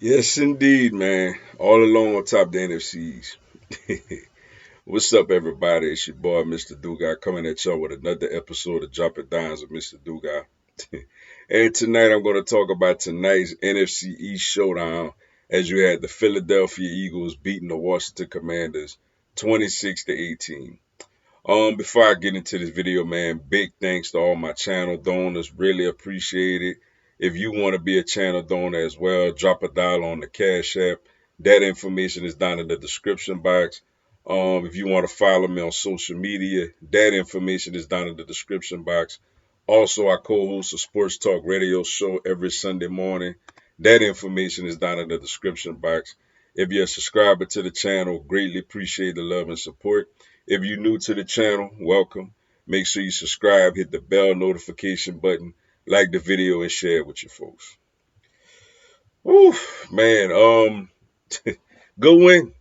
Yes, indeed, man. All along on top of the NFCs. What's up, everybody? It's your boy, Mr. Dugai, coming at y'all with another episode of Dropping Dimes with Mr. Dugai. And tonight, I'm going to talk about tonight's NFC East showdown as you had the Philadelphia Eagles beating the Washington Commanders 26 to 18. Before I get into this video, man, big thanks to all my channel donors. Really appreciate it. If you want to be a channel donor as well, drop a dollar on the Cash App. That information is down in the description box. If you want to follow me on social media, that information is down in the description box. Also, I co-host a sports talk radio show every Sunday morning. That information is down in the description box. If you're a subscriber to the channel, greatly appreciate the love and support. If you're new to the channel, welcome. Make sure you subscribe, hit the bell notification button, like the video, and share it with your folks. Woo, man, good win.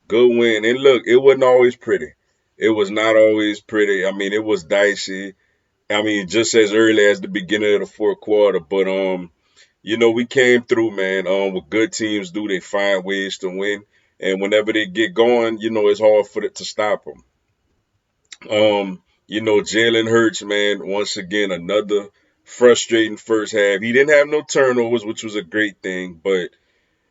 Good win. And look, it wasn't always pretty. It was not always pretty. I mean, it was dicey. I mean, just as early as the beginning of the fourth quarter. But we came through, man. What good teams do, they find ways to win. And whenever they get going, it's hard for it to stop them. Jaylen Herz, man, once again, another frustrating first half. He didn't have no turnovers, which was a great thing, but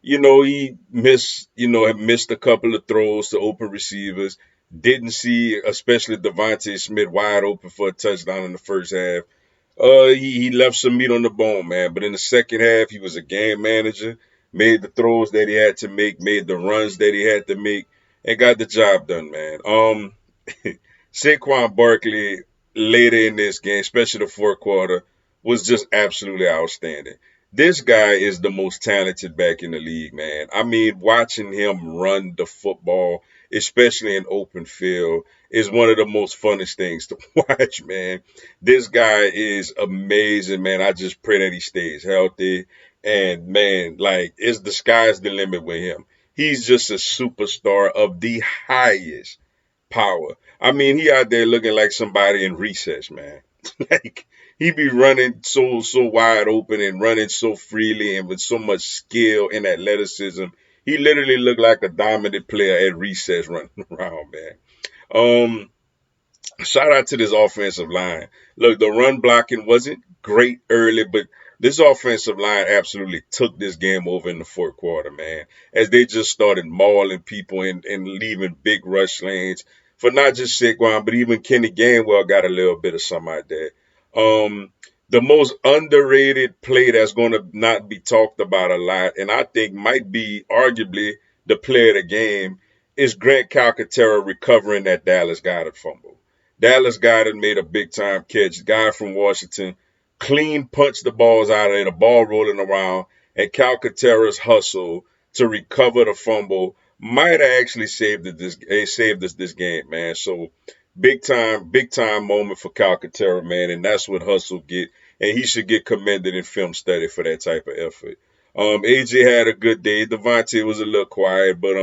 he had missed a couple of throws to open receivers. Didn't see, especially Devontae Smith wide open for a touchdown in the first half. He left some meat on the bone, man. But in the second half, he was a game manager, made the throws that he had to make, made the runs that he had to make, and got the job done, man. Saquon Barkley later in this game, especially the fourth quarter, was just absolutely outstanding. This guy is the most talented back in the league, man. I mean, watching him run the football, especially in open field, is one of the most funnest things to watch, man. This guy is amazing, man. I just pray that he stays healthy. And man, like, the sky's the limit with him. He's just a superstar of the highest power. I mean, he out there looking like somebody in recess, man. Like he be running so wide open and running so freely and with so much skill and athleticism. He literally looked like a dominant player at recess running around, man. Um, Shout out to this offensive line. Look, the run blocking wasn't great early, but this offensive line absolutely took this game over in the fourth quarter, man, as they just started mauling people and leaving big rush lanes for not just Saquon, but even Kenny Gainwell got a little bit of some out there. The most underrated play that's going to not be talked about a lot, and I think might be arguably the play of the game, is Grant Calcaterra recovering that Dallas Goedert fumble. Dallas Goedert made a big time catch. Guy from Washington clean punched the balls out of there, the ball rolling around, and Calcaterra's hustle to recover the fumble might have actually saved us this game, man. So big time moment for Calcaterra, man, and that's what hustle get, and he should get commended in film study for that type of effort. AJ had a good day. Devontae was a little quiet, but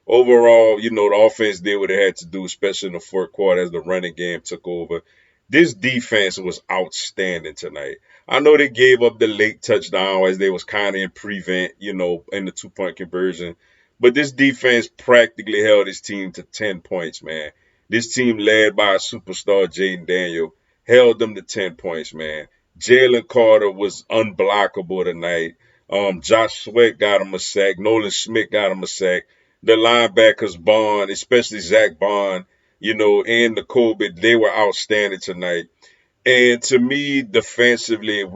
overall, the offense did what it had to do, especially in the fourth quarter as the running game took over. This defense was outstanding tonight. I know they gave up the late touchdown as they was kind of in prevent, in the 2-point conversion. But this defense practically held his team to 10 points, man. This team led by a superstar, Jaden Daniel, held them to 10 points, man. Jalen Carter was unblockable tonight. Josh Sweat got him a sack. Nolan Smith got him a sack. The linebackers, Bond, especially Zach Bond, and the Colbert, they were outstanding tonight. And to me, defensively, Ed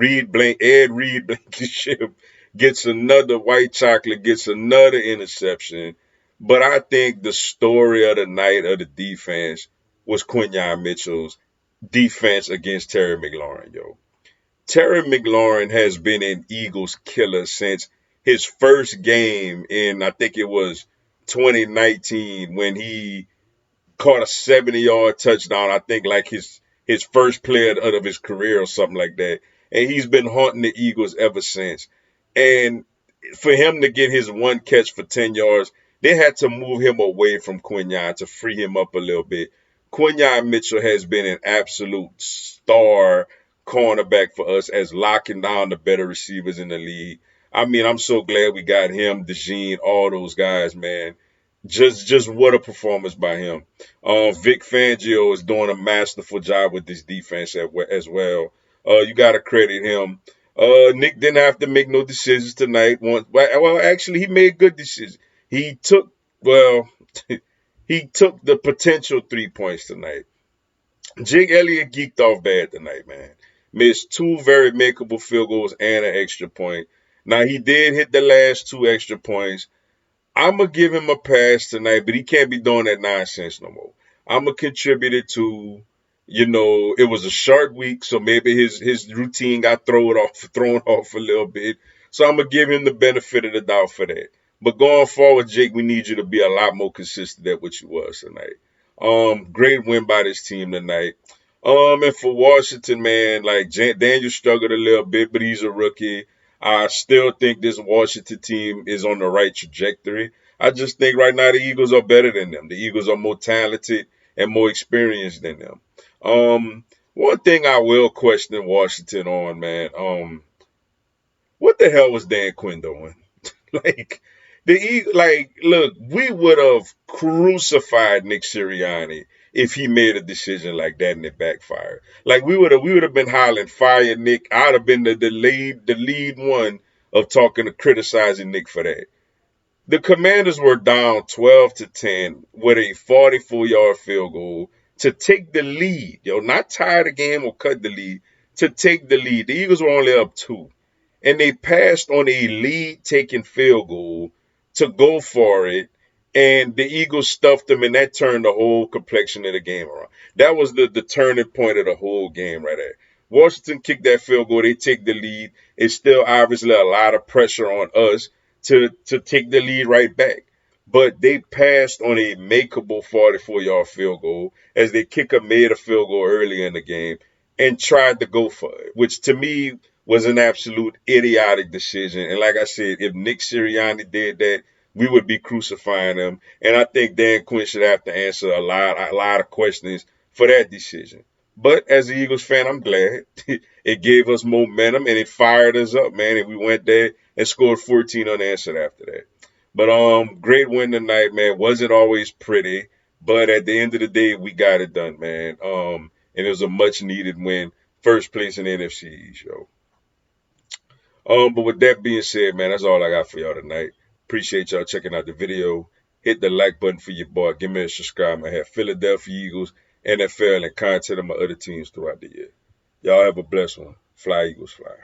Reed Blankenship gets another white chocolate, gets another interception. But I think the story of the night of the defense was Quinan Mitchell's defense against Terry McLaurin, yo. Terry McLaurin has been an Eagles killer since his first game in, I think it was 2019, when he caught a 70-yard touchdown. I think like his first play of his career or something like that. And he's been haunting the Eagles ever since. And for him to get his one catch for 10 yards, they had to move him away from Quinan to free him up a little bit. Quinan Mitchell has been an absolute star cornerback for us as locking down the better receivers in the league. I mean, I'm so glad we got him, DeJean, all those guys, man. Just what a performance by him. Vic Fangio is doing a masterful job with this defense as well. You got to credit him. Nick didn't have to make no decisions tonight. Well, actually, he made good decisions. He took well, he took the potential 3 points tonight. Jake Elliott geeked off bad tonight, man. Missed two very makeable field goals and an extra point. Now he did hit the last two extra points. I'm gonna give him a pass tonight, but he can't be doing that nonsense no more. I'm gonna contribute it to, it was a short week, so maybe his routine got thrown off a little bit. So I'm gonna give him the benefit of the doubt for that. But going forward, Jake, we need you to be a lot more consistent than what you was tonight. Great win by this team tonight. And for Washington, man, like Daniel struggled a little bit, but he's a rookie. I still think this Washington team is on the right trajectory. I just think right now the Eagles are better than them. The Eagles are more talented and more experienced than them. One thing I will question Washington on, man, what the hell was Dan Quinn doing? Like look, we would have crucified Nick Sirianni if he made a decision like that and it backfired. Like we would have been hollering fire Nick. I'd have been the lead one of talking to criticizing Nick for that. The Commanders were down 12-10 with a 44-yard field goal to take the lead. Not tie the game or cut the lead, to take the lead. The Eagles were only up two. And they passed on a lead taking field goal to go for it. And the Eagles stuffed them, and that turned the whole complexion of the game around. That was the turning point of the whole game right there. Washington kicked that field goal. They take the lead. It's still obviously a lot of pressure on us to take the lead right back. But they passed on a makeable 44-yard field goal as the kicker made a field goal early in the game and tried to go for it, which to me was an absolute idiotic decision. And like I said, if Nick Sirianni did that, we would be crucifying him. And I think Dan Quinn should have to answer a lot of questions for that decision. But as an Eagles fan, I'm glad. It gave us momentum and it fired us up, man. And we went there and scored 14 unanswered after that. But great win tonight, man. Wasn't always pretty, but at the end of the day, we got it done, man. And it was a much needed win, first place in the NFC East, yo. But with that being said, man, that's all I got for y'all tonight. Appreciate y'all checking out the video. Hit the like button for your boy. Give me a subscribe. I have Philadelphia Eagles, NFL, and content of my other teams throughout the year. Y'all have a blessed one. Fly, Eagles, fly.